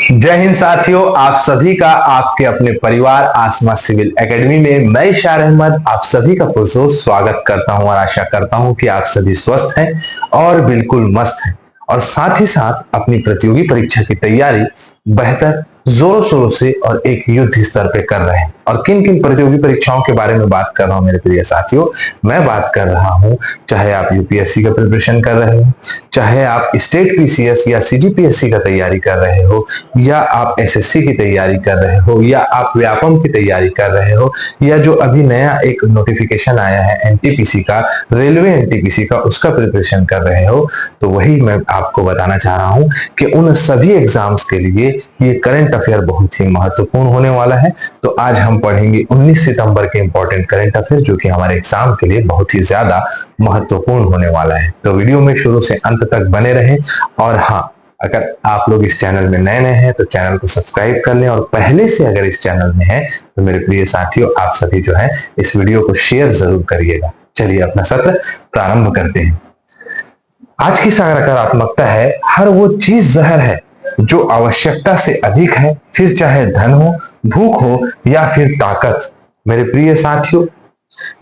जय हिंद साथियों, आप सभी का आपके अपने परिवार आसमा सिविल एकेडमी में मैं इशार अहमद आप सभी का पुरजोर स्वागत करता हूं और आशा करता हूं कि आप सभी स्वस्थ हैं और बिल्कुल मस्त हैं और साथ ही साथ अपनी प्रतियोगी परीक्षा की तैयारी बेहतर जोरों शोरों से और एक युद्ध स्तर पे कर रहे हैं। और किन किन प्रतियोगी परीक्षाओं के बारे में बात कर रहा हूं मेरे प्रिय साथियों, मैं बात कर रहा हूं चाहे आप यूपीएससी का प्रिपरेशन कर रहे हो, चाहे आप स्टेट पीसीएस या सीजीपीएससी का तैयारी कर रहे हो, या आप एसएससी की तैयारी कर रहे हो, या आप व्यापम की तैयारी कर रहे हो, या जो अभी नया एक नोटिफिकेशन आया है एनटीपीसी का, रेलवे एनटीपीसी का, उसका प्रिपरेशन कर रहे हो, तो वही मैं आपको बताना चाह रहा हूं कि उन सभी एग्जाम्स के लिए ये करंट अफेयर बहुत ही महत्वपूर्ण होने वाला है। तो आज हम पढ़ेंगे 19 सितंबर के इंपॉर्टेंट करंट अफेयर जो कि हमारे एग्जाम के लिए बहुत ही ज्यादा महत्वपूर्ण होने वाला है। तो वीडियो में शुरू से अंत तक बने रहें। और हाँ, अगर आप लोग इस चैनल में नए हैं तो चैनल को सब्सक्राइब कर लें, और पहले से अगर इस चैनल में है तो मेरे प्रिय साथियों आप सभी जो है इस वीडियो को शेयर जरूर करिएगा। चलिए अपना सत्र प्रारंभ करते हैं। आज की सकारात्मकता है, हर वो चीज जहर है जो आवश्यकता से अधिक है, फिर चाहे धन हो, भूख हो या फिर ताकत। मेरे प्रिय साथियों,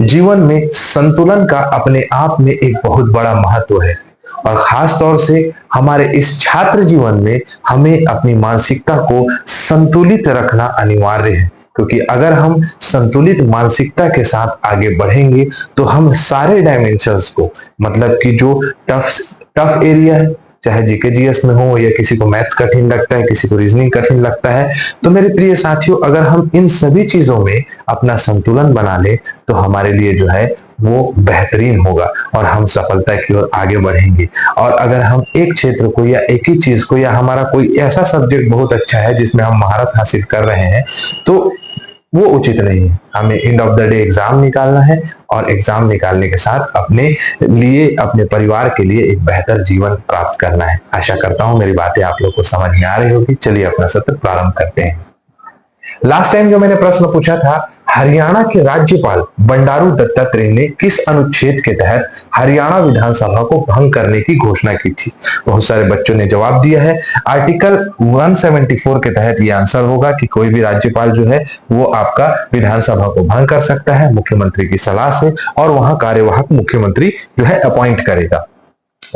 जीवन में संतुलन का अपने आप में एक बहुत बड़ा महत्व है और खास तौर से हमारे इस छात्र जीवन में हमें अपनी मानसिकता को संतुलित रखना अनिवार्य है, क्योंकि अगर हम संतुलित मानसिकता के साथ आगे बढ़ेंगे तो हम सारे डायमेंशंस को, मतलब कि जो टफ एरिया है, चाहे जीके जीएस में हो या किसी को मैथ्स कठिन लगता है, किसी को रीजनिंग कठिन लगता है, तो मेरे प्रिय साथियों अगर हम इन सभी चीजों में अपना संतुलन बना ले तो हमारे लिए जो है वो बेहतरीन होगा और हम सफलता की ओर आगे बढ़ेंगे। और अगर हम एक क्षेत्र को या एक ही चीज को, या हमारा कोई ऐसा सब्जेक्ट बहुत अच्छा है जिसमें हम महारत हासिल कर रहे हैं, तो वो उचित नहीं है। हमें end of the day exam निकालना है और एग्जाम निकालने के साथ अपने लिए, अपने परिवार के लिए एक बेहतर जीवन प्राप्त करना है। आशा करता हूं मेरी बातें आप लोग को समझ में आ रही होगी। चलिए अपना सत्र प्रारंभ करते हैं। लास्ट टाइम जो मैंने प्रश्न पूछा था, हरियाणा के राज्यपाल बंडारू दत्तात्रेय ने किस अनुच्छेद के तहत हरियाणा विधानसभा को भंग करने की घोषणा की थी? बहुत सारे बच्चों ने जवाब दिया है आर्टिकल 174 के तहत। ये आंसर होगा कि कोई भी राज्यपाल जो है वो आपका विधानसभा को भंग कर सकता है मुख्यमंत्री की सलाह से, और वहां कार्यवाहक मुख्यमंत्री जो है अपॉइंट करेगा।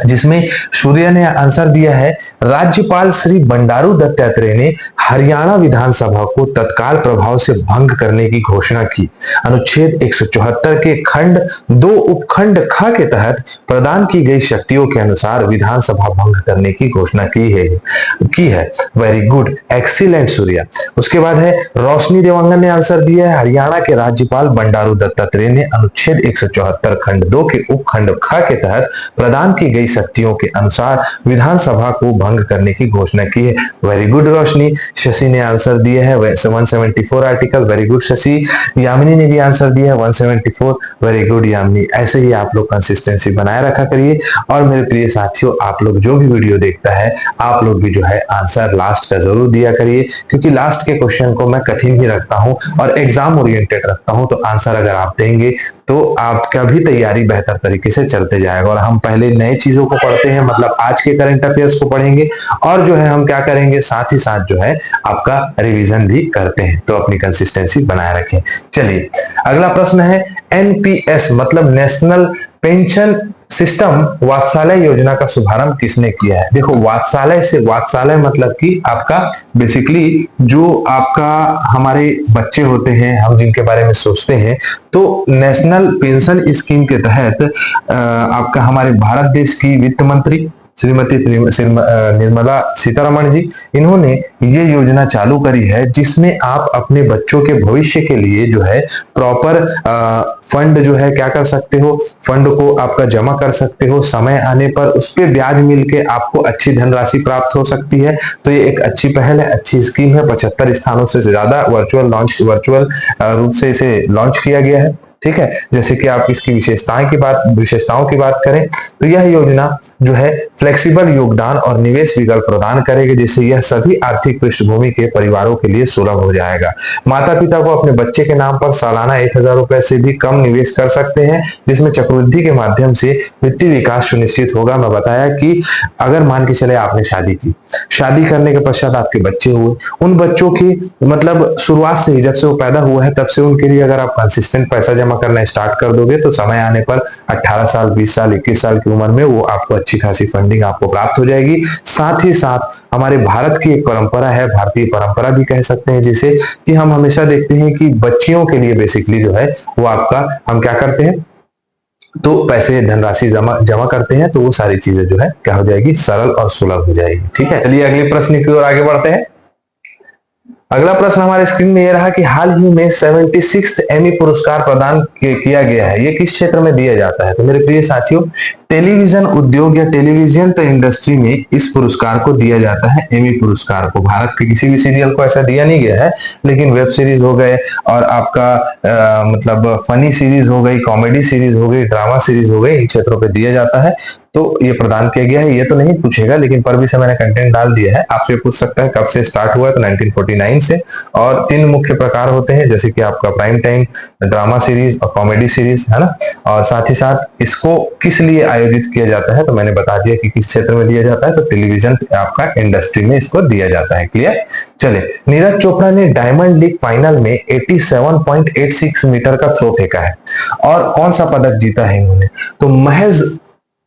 जिसमें सूर्य ने आंसर दिया है, राज्यपाल श्री बंडारू दत्तात्रेय ने हरियाणा विधानसभा को तत्काल प्रभाव से भंग करने की घोषणा की। अनुच्छेद 174 के खंड 2 उपखंड ख के तहत प्रदान की गई शक्तियों के अनुसार विधानसभा भंग करने की घोषणा की है। Very good, excellent Surya. उसके बाद है रोशनी देवांगन ने आंसर दिया है, हरियाणा के राज्यपाल बंडारू दत्तात्रेय ने अनुच्छेद 174 खंड 2 के उपखंड ख के तहत प्रदान की शक्तियों के अनुसार विधानसभा को भंग करने की घोषणा की है। वेरी गुड रोशनी। शशि ने आंसर दिया है 174 article. Very good Shashi. Yamini ने भी आंसर दिया है 174। Very good Yamini. ऐसे ही आप लोग कंसिस्टेंसी बनाए रखा करिए। और मेरे प्रिय साथियों, आप लोग जो भी वीडियो देखता है आप लोग भी जो है आंसर लास्ट का जरूर दिया करिए, क्योंकि लास्ट के क्वेश्चन को मैं कठिन ही रखता हूं और एग्जाम ओरिएंटेड रखता हूं। तो आंसर अगर आप देंगे तो आपका भी तैयारी बेहतर तरीके से चलते जाएगा। और हम पहले नए चीजों को पढ़ते हैं, मतलब आज के करंट अफेयर्स को पढ़ेंगे, और जो है हम क्या करेंगे, साथ ही साथ जो है आपका रिवीजन भी करते हैं। तो अपनी कंसिस्टेंसी बनाए रखें। चलिए अगला प्रश्न है, एनपीएस मतलब नेशनल पेंशन सिस्टम वात्सल्य योजना का शुभारंभ किसने किया है? देखो, वात्सल्य मतलब कि आपका बेसिकली जो आपका हमारे बच्चे होते हैं, हम जिनके बारे में सोचते हैं, तो नेशनल पेंशन स्कीम के तहत आपका हमारे भारत देश की वित्त मंत्री श्रीमती निर्मला सीतारमण जी, इन्होंने ये योजना चालू करी है, जिसमें आप अपने बच्चों के भविष्य के लिए जो है प्रॉपर फंड जो है क्या कर सकते हो, फंड को आपका जमा कर सकते हो। समय आने पर उस पर ब्याज मिलके आपको अच्छी धनराशि प्राप्त हो सकती है। तो ये एक अच्छी पहल है, अच्छी स्कीम है। 75 स्थानों से ज्यादा वर्चुअल रूप से इसे लॉन्च किया गया है। ठीक है। जैसे कि आप इसकी विशेषताओं की बात करें तो यह योजना जो है फ्लेक्सिबल योगदान और निवेश विकल्प प्रदान करेगी, जिससे यह सभी आर्थिक पृष्ठभूमि के परिवारों के लिए सुलभ हो जाएगा। माता पिता को अपने बच्चे के नाम पर सालाना 1,000 रुपए से भी कम निवेश कर सकते हैं, जिसमें चक्रवृद्धि के माध्यम से वित्तीय विकास सुनिश्चित होगा। मैं बताया कि अगर मान के चले आपने शादी की, शादी करने के पश्चात आपके बच्चे हुए, उन बच्चों की मतलब शुरुआत से ही, जब से वो पैदा हुआ है तब से उनके लिए अगर आप कंसिस्टेंट पैसा जमा करना स्टार्ट कर दोगे तो समय आने पर 18 साल, 20 साल, 21 साल की उम्र में वो आपको अच्छी खासी फंडिंग आपको प्राप्त हो जाएगी। साथ ही साथ हमारे भारत की एक परंपरा है, भारतीय परंपरा भी कह सकते हैं जिसे, कि हम हमेशा देखते हैं कि बच्चियों के लिए बेसिकली जो है वो आपका हम क्या करते हैं, तो पैसे धनराशि जमा करते हैं, तो वो सारी चीजें जो है क्या हो जाएगी, सरल और सुलभ हो जाएगी। ठीक है, चलिए अगले प्रश्न की ओर आगे बढ़ते हैं। अगला प्रश्न हमारे स्क्रीन में ये रहा कि हाल ही में 76th एमी पुरस्कार प्रदान किया गया है, ये किस क्षेत्र में दिया जाता है? तो मेरे प्रिय साथियों, टेलीविजन उद्योग या टेलीविजन तो इंडस्ट्री में इस पुरस्कार को दिया जाता है, एमी पुरस्कार को। भारत के किसी भी सीरियल को ऐसा दिया नहीं गया है, लेकिन वेब सीरीज हो गए और आपका मतलब फनी सीरीज हो गई, कॉमेडी सीरीज हो गई, ड्रामा सीरीज हो गई, इन क्षेत्रों पे दिया जाता है, तो ये प्रदान किया गया है। ये तो नहीं पूछेगा, लेकिन पर भी से मैंने कंटेंट डाल दिया है, आपसे पूछ सकता है कब से स्टार्ट हुआ है, तो 1949 से। और 3 मुख्य प्रकार होते हैं, जैसे कि आपका प्राइम टाइम, ड्रामा सीरीज और कॉमेडी सीरीज, है ना। और साथ ही साथ इसको किस लिए आयोजित किया जाता है, तो मैंने बता दिया कि किस क्षेत्र में दिया जाता है, तो टेलीविजन आपका इंडस्ट्री में इसको दिया जाता है। क्लियर। चले, नीरज चोपड़ा ने डायमंड लीग फाइनल में 87.86 मीटर का थ्रो फेंका है और कौन सा पदक जीता है इन्होंने? तो महज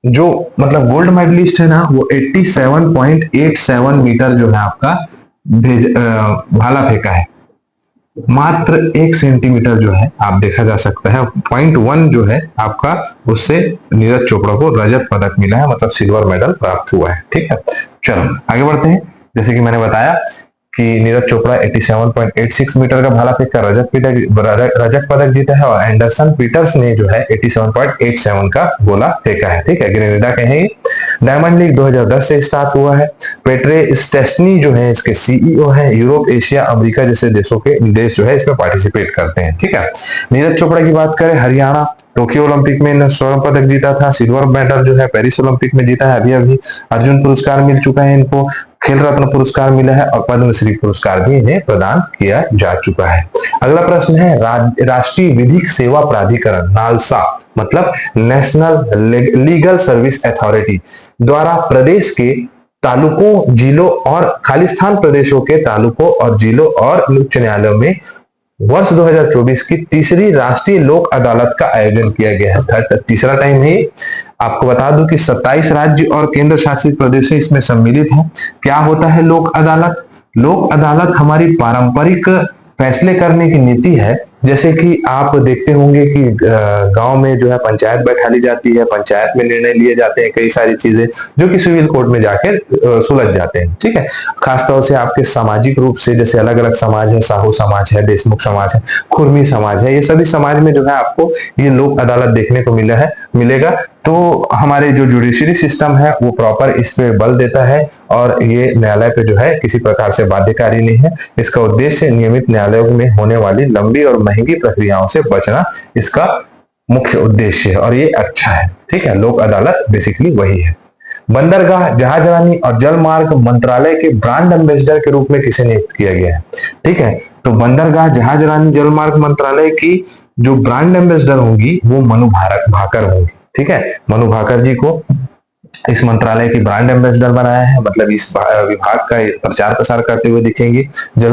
जो मतलब गोल्ड मेडलिस्ट है ना, वो 87.87 मीटर जो है आपका भाला फेंका है। मात्र 1 सेंटीमीटर जो है आप देखा जा सकता है, 0.1 जो है आपका, उससे नीरज चोपड़ा को रजत पदक मिला है, मतलब सिल्वर मेडल प्राप्त हुआ है। ठीक है, चलो आगे बढ़ते हैं। जैसे कि मैंने बताया कि नीरज चोपड़ा 87.86 मीटर का भाला फेंक कर रजत पदक जीता है, और एंडरसन पीटर्स ने जो है 87.87 का गोला फेंका है। ठीक है, ग्रेनेडा के हैं। डायमंड लीग 2010 से स्टार्ट हुआ है। पेट्रे स्टेस्नी जो है इसके सीईओ है। यूरोप, एशिया, अमेरिका जैसे देश जो है इसमें पार्टिसिपेट करते हैं। ठीक है, नीरज चोपड़ा की बात करें, हरियाणा टोक्यो ओलंपिक में इन्होंने स्वर्ण पदक जीता था, सिल्वर मेडल जो है पेरिस ओलंपिक में जीता है, अभी अभी अर्जुन पुरस्कार मिल चुका है इनको, खेल रत्न पुरस्कार मिला है और पद्मश्री पुरस्कार भी इन्हें प्रदान किया जा चुका है। अगला प्रश्न है, राष्ट्रीय विधिक सेवा प्राधिकरण नालसा, मतलब नेशनल लीगल सर्विस अथॉरिटी द्वारा प्रदेश के तालुकों, जिलों और खालिस्तान प्रदेशों के तालुकों और जिलों और उच्च न्यायालयों में वर्ष 2024 की तीसरी राष्ट्रीय लोक अदालत का आयोजन किया गया है। तीसरा टाइम है। आपको बता दूं कि 27 राज्य और केंद्र शासित प्रदेश इसमें सम्मिलित हैं। क्या होता है लोक अदालत? लोक अदालत हमारी पारंपरिक फैसले करने की नीति है। जैसे कि आप देखते होंगे कि गांव में जो है पंचायत बैठा ली जाती है, पंचायत में निर्णय लिए जाते हैं, कई सारी चीजें जो कि सिविल कोर्ट में जाकर सुलझ जाते हैं। ठीक है, खासतौर से आपके सामाजिक रूप से, जैसे अलग अलग समाज है, साहू समाज है, देशमुख समाज है, खुरमी समाज है, ये सभी समाज में जो है आपको ये लोक अदालत देखने को मिलेगा। तो हमारे जो जुडिशरी सिस्टम है वो प्रॉपर इस पे बल देता है, और ये न्यायालय पे जो है किसी प्रकार से बाध्यकारी नहीं है। इसका उद्देश्य नियमित न्यायालयों में होने वाली लंबी और महंगी प्रक्रियाओं से बचना इसका मुख्य उद्देश्य है, और ये अच्छा है। ठीक है, लोक अदालत बेसिकली वही है। बंदरगाह, जहाजरानी और जल मार्ग मंत्रालय के ब्रांड एम्बेसडर के रूप में किसे नियुक्त किया गया है? ठीक है, तो बंदरगाह, जहाजरानी, जल मार्ग मंत्रालय की जो ब्रांड एम्बेसडर होंगी वो मनु भाकर होंगी। ठीक है, मनु भाकर जी को इस मंत्रालय की ब्रांड एम्बेसडर बनाया है, मतलब इस विभाग का प्रचार प्रसार करते हुए दिखेंगे। जल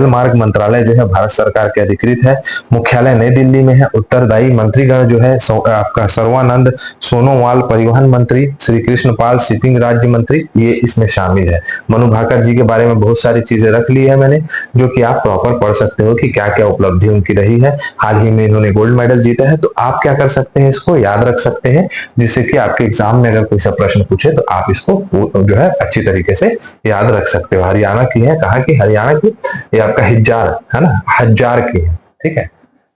मार्ग मंत्रालय जो है भारत सरकार के अधिकृत है, मुख्यालय नई दिल्ली में है। उत्तरदायी मंत्रीगण जो है आपका सर्वानंद सोनोवाल परिवहन मंत्री, श्री कृष्ण पाल शिपिंग राज्य मंत्री, ये इसमें शामिल है। मनु भाकर जी के बारे में बहुत सारी चीजें रख ली है मैंने, जो कि आप प्रॉपर पढ़ सकते हो कि क्या क्या उपलब्धि उनकी रही है। हाल ही में इन्होंने गोल्ड मेडल जीता है, तो आप क्या कर सकते हैं, इसको याद रख सकते हैं, जिससे कि आपके एग्जाम में अगर कोई सा प्रश्न पूछे तो आप इसको जो है अच्छी तरीके से याद रख सकते हो। हरियाणा की है, कहाँ की? हरियाणा की, ये आपका हिज्जार है ना, हज्जार की है। ठीक है,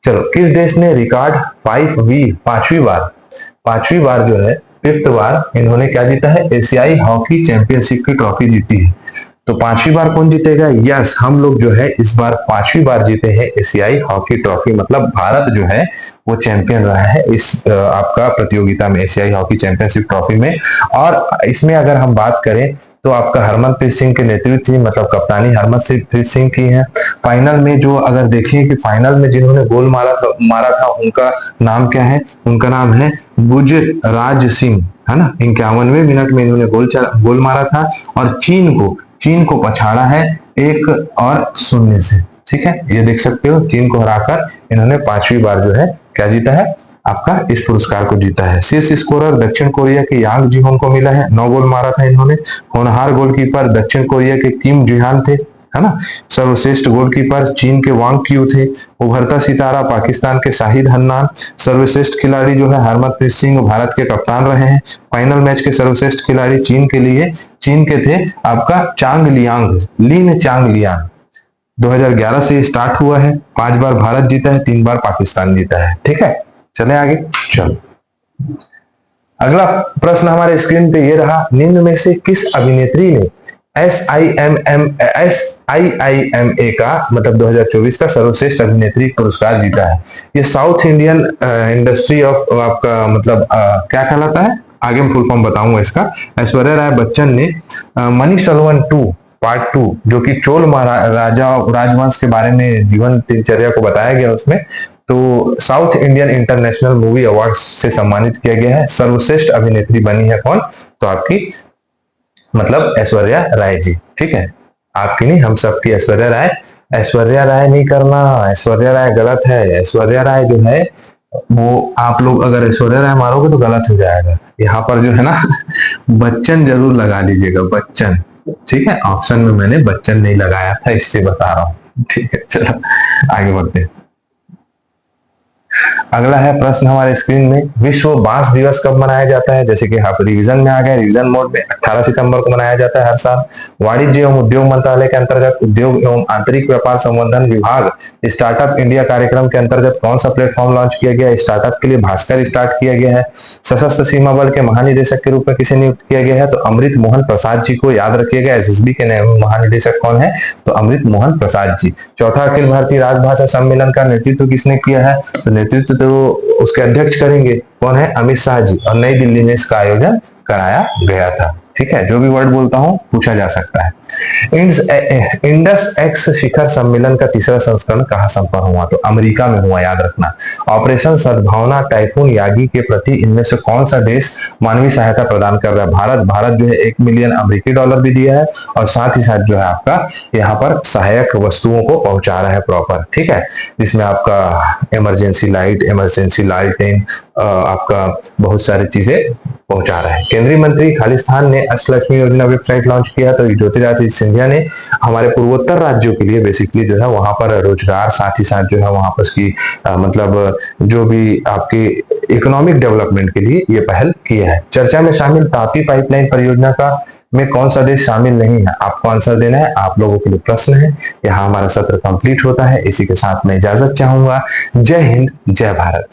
चलो, किस देश ने रिकॉर्ड पांचवी बार जो है, 5th बार इन्होंने क्या जीता है? एशियाई हॉकी चैंपियनशिप की ट्रॉफी जीती है। तो 5वीं बार कौन जीतेगा? यस, हम लोग जो है इस बार 5वीं बार जीते हैं एशियाई हॉकी ट्रॉफी, मतलब भारत जो है वो चैंपियन रहा है इस आपका प्रतियोगिता में, एशियाई हॉकी चैंपियनशिप ट्रॉफी में। और इसमें अगर हम बात करें तो आपका हरमनप्रीत सिंह के नेतृत्व, मतलब कप्तानी हरमनप्रीत सिंह की है। फाइनल में जो अगर देखिए कि फाइनल में जिन्होंने गोल मारा था उनका नाम क्या है? उनका नाम है गुजराज सिंह, है ना। 51वें मिनट में इन्होंने गोल मारा था और चीन को पछाड़ा है 1-0 से। ठीक है, ये देख सकते हो, चीन को हराकर इन्होंने 5वीं बार जो है क्या जीता है? आपका इस पुरस्कार को जीता है। शीर्ष स्कोरर दक्षिण कोरिया के यांग जीहोन को मिला है, 9 गोल मारा था इन्होंने। होनहार गोलकीपर दक्षिण कोरिया के किम जिहान थे, है ना। सर्वश्रेष्ठ गोलकीपर चीन के वांग क्यू थे। उभरता सितारा पाकिस्तान के शाहिद हन्नान। सर्वश्रेष्ठ खिलाड़ी जो है हरमनप्रीत सिंह भारत के कप्तान रहे हैं। फाइनल मैच के सर्वश्रेष्ठ खिलाड़ी चीन के थे आपका लिन चांग लियांग। 2011 से स्टार्ट हुआ है, 5 बार भारत जीता है, 3 बार पाकिस्तान जीता है। ठीक है, चले आगे। चलो, अगला प्रश्न हमारे स्क्रीन पे ये रहा, निम्न में से किस अभिनेत्री ने SIIMA का मतलब 2024 का सर्वश्रेष्ठ अभिनेत्री पुरस्कार जीता है? ये साउथ इंडियन इंडस्ट्री ऑफ आपका मतलब क्या कहलाता है, आगे मैं फुल फॉर्म बताऊंगा इसका। ऐश्वर्या राय बच्चन ने मनी सलवन 2 पार्ट 2 जो कि चोल राजवंश के बारे में जीवन दिनचर्या को बताया गया उसमें, तो south Indian international movie award से सम्मानित किया गया है। सर्वश्रेष्ठ अभिनेत्री बनी है कौन? तो आपकी मतलब ऐश्वर्या राय जी। ठीक है, आपकी नहीं, हम सबकी ऐश्वर्या राय। ऐश्वर्या राय नहीं करना, ऐश्वर्या राय गलत है। ऐश्वर्या राय जो है वो आप लोग अगर ऐश्वर्या राय मारोगे तो गलत हो जाएगा। यहाँ पर जो है ना बच्चन जरूर लगा लीजिएगा, बच्चन। ठीक है, ऑप्शन में मैंने बच्चन नहीं लगाया था इसलिए बता रहा हूँ। ठीक है, चलो आगे बढ़ते हैं। अगला है प्रश्न हमारे स्क्रीन में, विश्व बांस दिवस कब मनाया जाता है? जैसे कि आप रिवीजन में आ गए, रिवीजन मोड में 18 सितंबर को मनाया जाता है हर साल। वाणिज्य एवं उद्योग मंत्रालय के अंतर्गत उद्योग एवं आंतरिक व्यापार संवर्धन विभाग स्टार्टअप इंडिया कार्यक्रम के अंतर्गत कौन सा प्लेटफॉर्म लॉन्च किया गया? स्टार्टअप के लिए भास्कर स्टार्ट किया गया है। सशस्त्र सीमा बल के महानिदेशक के रूप में किसे नियुक्त किया गया है? तो अमृत मोहन प्रसाद जी को। याद रखिएगा, एसएसबी के महानिदेशक कौन है? तो अमृत मोहन प्रसाद जी। चौथा अखिल भारतीय राजभाषा सम्मेलन का नेतृत्व किसने किया है? तो नेतृत्व तो उसके अध्यक्ष करेंगे कौन है? अमित शाह जी। और नई दिल्ली में इसका आयोजन कराया गया था। ठीक है, जो भी वर्ड बोलता हूं पूछा जा सकता है। इंडस एक्स शिखर सम्मेलन का तीसरा संस्करण कहां संपन्न हुआ? तो अमेरिका में हुआ, याद रखना। ऑपरेशन सद्भावना टाइफून यागी के प्रति इनमें से कौन सा देश मानवीय सहायता प्रदान कर रहा है? भारत जो है $1 मिलियन अमेरिकी डॉलर भी दिया है और साथ ही साथ जो है आपका यहाँ पर सहायक वस्तुओं को पहुंचा रहा है प्रॉपर। ठीक है, जिसमें आपका इमरजेंसी लाइटें आपका बहुत सारी चीजें पहुंचा रहा है। केंद्रीय मंत्री खालिस्तान ने अष्टलक्ष्मी योजना वेबसाइट लॉन्च किया, तो ज्योतिरादित्य सिंधिया ने हमारे पूर्वोत्तर राज्यों के लिए बेसिकली जो है वहां पर रोजगार, साथ ही साथ जो है वहां पर की मतलब जो भी आपकी इकोनॉमिक डेवलपमेंट के लिए ये पहल किया है। चर्चा में शामिल तापी पाइपलाइन परियोजना का में कौन सा देश शामिल नहीं है? आपको आंसर देना है, आप लोगों के लिए प्रश्न है। यहाँ हमारा सत्र कंप्लीट होता है, इसी के साथ मैं इजाजत चाहूंगा। जय हिंद, जय भारत।